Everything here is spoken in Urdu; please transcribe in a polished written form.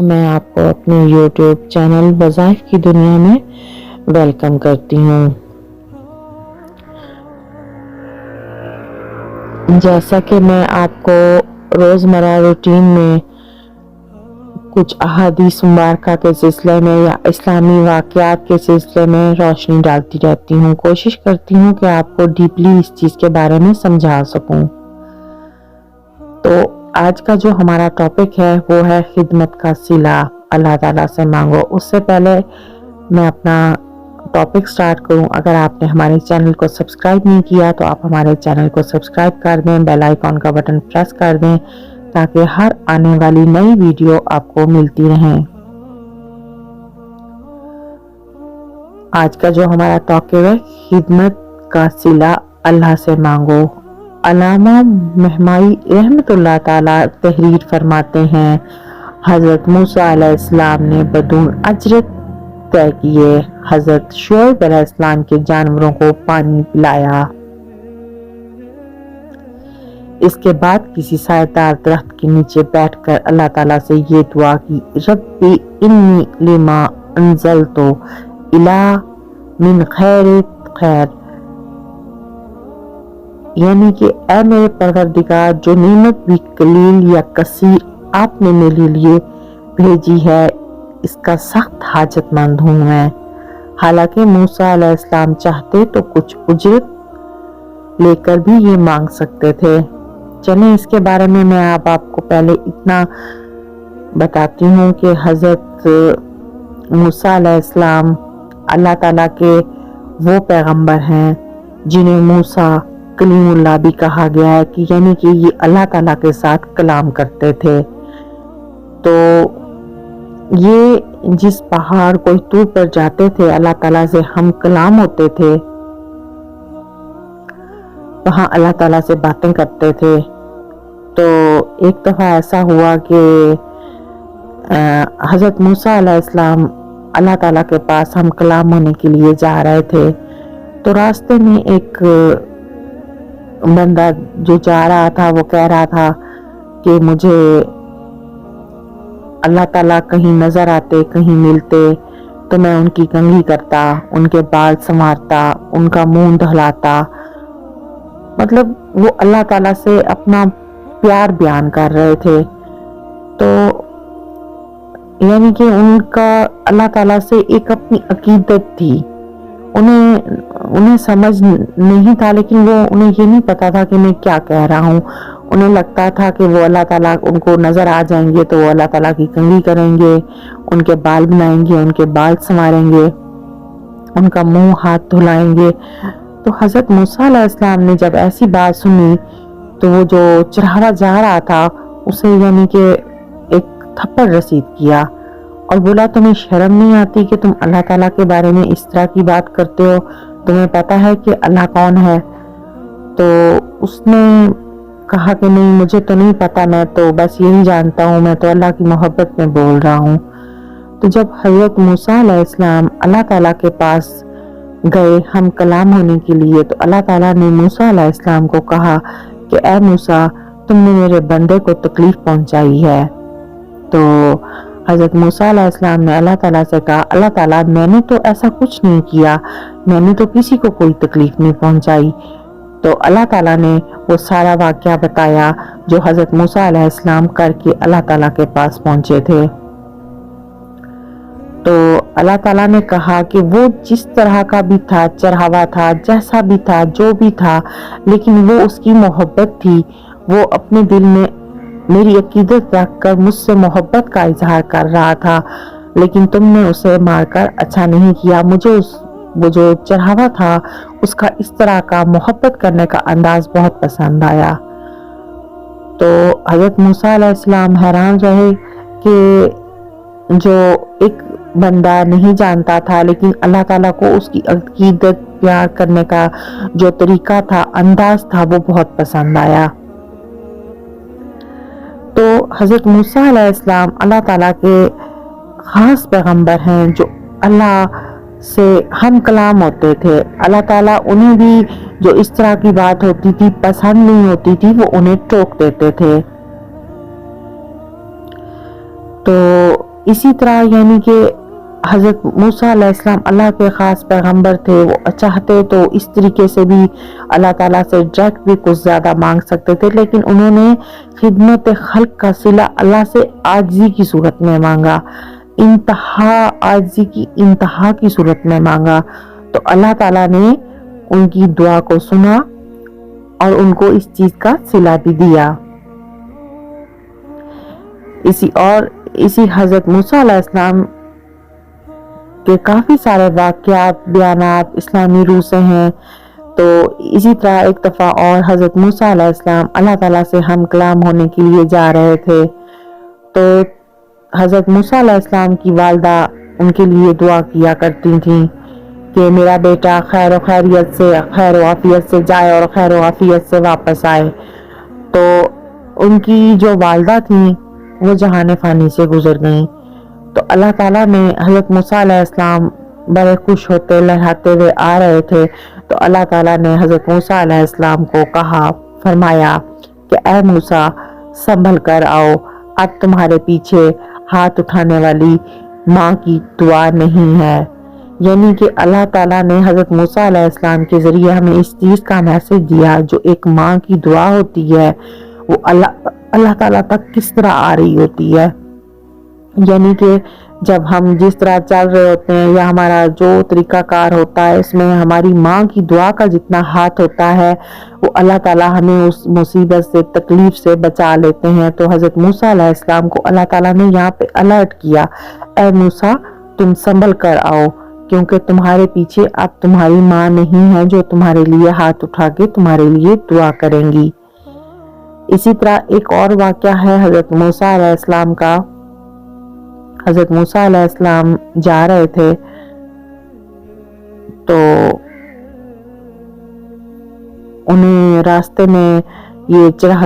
میں آپ کو اپنے یوٹیوب چینل وظائف کی دنیا میں ویلکم کرتی ہوں۔ جیسا کہ میں آپ کو روزمرہ روٹین میں کچھ احادیث مبارکہ کے سلسلے میں یا اسلامی واقعات کے سلسلے میں روشنی ڈالتی رہتی ہوں، کوشش کرتی ہوں کہ آپ کو ڈیپلی اس چیز کے بارے میں سمجھا سکوں۔ تو آج کا جو ہمارا ٹاپک ہے وہ ہے خدمت کا صلہ، اللہ تعالیٰ سے مانگو۔ اس سے پہلے میں اپنا ٹاپک سٹارٹ کروں، اگر آپ نے ہمارے چینل کو سبسکرائب نہیں کیا تو آپ ہمارے چینل کو سبسکرائب کر دیں، بیل آئیکن کا بٹن پریس کر دیں تاکہ ہر آنے والی نئی ویڈیو آپ کو ملتی رہیں۔ آج کا جو ہمارا ٹاپک ہے خدمت کا صلہ، اللہ سے مانگو۔ علامہ مہمائی رحمت اللہ تعالی تحریر فرماتے ہیں، حضرت موسیٰ علیہ السلام نے بدون اجرت طے کیے حضرت شعیب علیہ السلام کے جانوروں کو پانی پلایا۔ اس کے بعد کسی سایہ دار درخت کے نیچے بیٹھ کر اللہ تعالیٰ سے یہ دعا کی، ربی انی لما انزلت الی من خیر، یعنی کہ اے میرے پروردگار، جو نعمت بھی قلیل یا کثیر آپ نے میرے لیے بھیجی ہے اس کا سخت حاجت مند ہوں میں۔ حالانکہ موسیٰ علیہ السلام چاہتے تو کچھ اجرت لے کر بھی یہ مانگ سکتے تھے۔ چلیں اس کے بارے میں آپ کو پہلے اتنا بتاتی ہوں کہ حضرت موسیٰ علیہ السلام اللہ تعالیٰ کے وہ پیغمبر ہیں جنہیں موسیٰ کلیم اللہ بھی کہا گیا ہے، کہ یعنی کہ یہ اللہ تعالیٰ کے ساتھ کلام کرتے تھے۔ تو یہ جس پہاڑ کوئی طور پر جاتے تھے اللہ تعالیٰ سے ہم کلام ہوتے تھے، وہاں اللہ تعالیٰ سے باتیں کرتے تھے۔ تو ایک دفعہ ایسا ہوا کہ حضرت موسیٰ علیہ السلام اللہ تعالیٰ کے پاس ہم کلام ہونے کے لیے جا رہے تھے، تو راستے میں ایک بندہ جو جا رہا تھا وہ کہہ رہا تھا کہ مجھے اللہ تعالیٰ کہیں نظر آتے، کہیں ملتے تو میں ان کی کنگھی کرتا، ان کے بال سنوارتا، ان کا منہ دہلاتا۔ مطلب وہ اللہ تعالیٰ سے اپنا پیار بیان کر رہے تھے۔ تو یعنی کہ ان کا اللہ تعالیٰ سے ایک اپنی عقیدت تھی، انہیں سمجھ نہیں تھا، لیکن انہیں یہ نہیں پتا تھا کہ میں کیا کہہ رہا ہوں۔ انہیں لگتا تھا کہ وہ اللہ تعالیٰ ان کو نظر آ جائیں گے تو وہ اللہ تعالیٰ کی کنگھی کریں گے، ان کے بال بنائیں گے، ان کے بال سنواریں گے، ان کا منہ ہاتھ دھلائیں گے۔ تو حضرت موسیٰ علیہ السلام نے جب ایسی بات سنی تو وہ جو چڑھاوا جا رہا تھا اسے یعنی کہ ایک تھپڑ رسید کیا اور بولا، تمہیں شرم نہیں آتی کہ تم اللہ تعالیٰ کے بارے میں اس طرح کی بات کرتے ہو؟ تمہیں پتا ہے کہ اللہ کون ہے؟ تو اس نے کہا کہ نہیں، مجھے تو نہیں پتا، میں تو بس یہی جانتا ہوں، میں تو اللہ کی محبت میں بول رہا ہوں۔ تو جب حضرت موسیٰ علیہ السلام اللہ تعالیٰ کے پاس گئے ہم کلام ہونے کے لیے، تو اللہ تعالیٰ نے موسیٰ علیہ السلام کو کہا کہ اے موسیٰ، تم نے میرے بندے کو تکلیف پہنچائی ہے۔ تو حضرت موسیٰ علیہ السلام نے اللہ تعالیٰ سے کہا، اللہ تعالیٰ میں نے تو ایسا کچھ نہیں کیا، میں نے تو کسی کو کوئی تکلیف نہیں پہنچائی۔ تو اللہ تعالیٰ نے وہ سارا واقعہ بتایا جو حضرت موسیٰ علیہ السلام کر کے اللہ تعالیٰ کے پاس پہنچے تھے۔ تو اللہ تعالیٰ نے کہا کہ وہ جس طرح کا بھی تھا، چڑھاوا تھا، جیسا بھی تھا، جو بھی تھا، لیکن وہ اس کی محبت تھی، وہ اپنے دل میں میری عقیدت رکھ کر مجھ سے محبت کا اظہار کر رہا تھا، لیکن تم نے اسے مار کر اچھا نہیں کیا۔ مجھے وہ جو چڑھاوا تھا اس کا اس طرح کا محبت کرنے کا انداز بہت پسند آیا۔ تو حضرت موسیٰ علیہ السلام حیران رہے کہ جو ایک بندہ نہیں جانتا تھا لیکن اللہ تعالیٰ کو اس کی عقیدت پیار کرنے کا جو طریقہ تھا، انداز تھا، وہ بہت پسند آیا۔ تو حضرت موسیٰ علیہ السلام اللہ تعالیٰ کے خاص پیغمبر ہیں جو اللہ سے ہم کلام ہوتے تھے۔ اللہ تعالیٰ انہیں بھی جو اس طرح کی بات ہوتی تھی پسند نہیں ہوتی تھی، وہ انہیں ٹوک دیتے تھے۔ تو اسی طرح یعنی کہ حضرت موسیٰ علیہ السلام اللہ کے خاص پیغمبر تھے، وہ چاہتے تو اس طریقے سے بھی اللہ تعالیٰ سے ڈائریکٹ بھی کچھ زیادہ مانگ سکتے تھے، لیکن انہوں نے خدمت خلق کا صلہ اللہ سے عاجزی کی صورت میں مانگا، عاجزی کی انتہا کی صورت میں مانگا، تو اللہ تعالیٰ نے ان کی دعا کو سنا اور ان کو اس چیز کا صلہ بھی دیا۔ اسی حضرت موسیٰ علیہ السلام کے کافی سارے واقعات بیانات اسلامی روح سے ہیں۔ تو اسی طرح ایک دفعہ اور حضرت موسیٰ علیہ السلام اللہ تعالیٰ سے ہم کلام ہونے کے لیے جا رہے تھے، تو حضرت موسیٰ علیہ السلام کی والدہ ان کے لیے دعا کیا کرتی تھیں کہ میرا بیٹا خیر و خیریت سے، خیر و عافیت سے جائے اور خیر و عافیت سے واپس آئے۔ تو ان کی جو والدہ تھیں وہ جہان فانی سے گزر گئیں، تو اللہ تعالیٰ نے حضرت موسیٰ علیہ السلام بڑے خوش ہوتے لہراتے ہوئے آ رہے تھے، تو اللہ تعالیٰ نے حضرت موسیٰ علیہ السلام کو فرمایا کہ اے موسیٰ سنبھل کر آؤ، اب تمہارے پیچھے ہاتھ اٹھانے والی ماں کی دعا نہیں ہے۔ یعنی کہ اللہ تعالیٰ نے حضرت موسیٰ علیہ السلام کے ذریعے ہمیں اس چیز کا میسج دیا، جو ایک ماں کی دعا ہوتی ہے وہ اللہ تعالیٰ تک کس طرح آ رہی ہوتی ہے۔ یعنی کہ جب ہم جس طرح چل رہے ہوتے ہیں یا ہمارا جو طریقہ کار ہوتا ہے، اس میں ہماری ماں کی دعا کا جتنا ہاتھ ہوتا ہے وہ اللہ تعالیٰ ہمیں اس مصیبت سے تکلیف سے بچا لیتے ہیں۔ تو حضرت موسیٰ علیہ السلام کو اللہ تعالیٰ نے یہاں پہ الرٹ کیا، اے موسیٰ تم سنبھل کر آؤ، کیونکہ تمہارے پیچھے اب تمہاری ماں نہیں ہے جو تمہارے لیے ہاتھ اٹھا کے تمہارے لیے دعا کریں گی۔ اسی طرح ایک اور واقعہ ہے حضرت موسیٰ علیہ السلام کا۔ حضرت موسیٰ علیہ السلام جا رہے تھے تو انہیں راستے میں یہ چڑھاوے